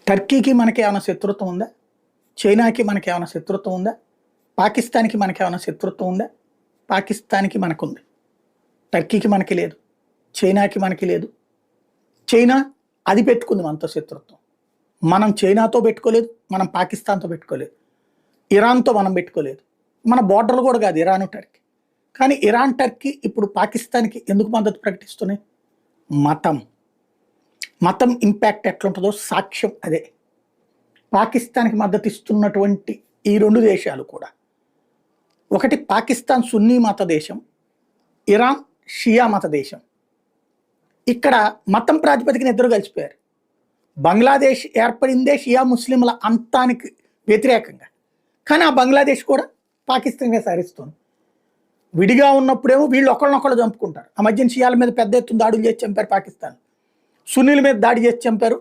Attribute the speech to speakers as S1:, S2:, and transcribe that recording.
S1: టర్కీకి మనకి ఏమైనా శత్రుత్వం ఉందా? చైనాకి మనకి ఏమైనా శత్రుత్వం ఉందా? పాకిస్తాన్‌కి మనకి ఏమైనా శత్రుత్వం ఉందా? పాకిస్తాన్‌కి మనకుంది. టర్కీకి మనకి లేదు. చైనాకి మనకి లేదు. చైనా అది పెట్టుకుంది మనతో శత్రుత్వం. మనం చైనాతో పెట్టుకోలేదు. మనం పాకిస్తాన్‌తో పెట్టుకోలేదు. ఇరాన్‌తో మనం పెట్టుకోలేదు. మన బోర్డర్‌లు కూడా కాదు ఇరాను, టర్కీ. కానీ ఇరాన్, టర్కీ ఇప్పుడు పాకిస్తాన్‌కి ఎందుకు మద్దతు ప్రకటిస్తున్నాయి? మతం. మతం ఇంపాక్ట్ ఎట్లుంటుందో సాక్ష్యం అదే. పాకిస్తాన్‌కి మద్దతు ఇస్తున్నటువంటి ఈ 2 దేశాలు కూడా. ఒకటి పాకిస్తాన్ సున్నీ మత దేశం, ఇరాన్ షియా మత దేశం. ఇక్కడ మతం ప్రాతిపదికన ఇద్దరు కలిసిపోయారు. బంగ్లాదేశ్ ఏర్పడిందే షియా ముస్లింల అంతానికి వ్యతిరేకంగా. కానీ ఆ బంగ్లాదేశ్ కూడా పాకిస్తాన్‌కే సహకరిస్తుంది. విడిగా ఉన్నప్పుడేమో వీళ్ళు ఒకళ్ళనొకళ్ళు చంపుకుంటారు. ఆ మధ్యన షియాల మీద పెద్ద ఎత్తున దాడులు చేసి చంపారు పాకిస్తాన్. సున్నీల మీద దాడి చేసి చంపారు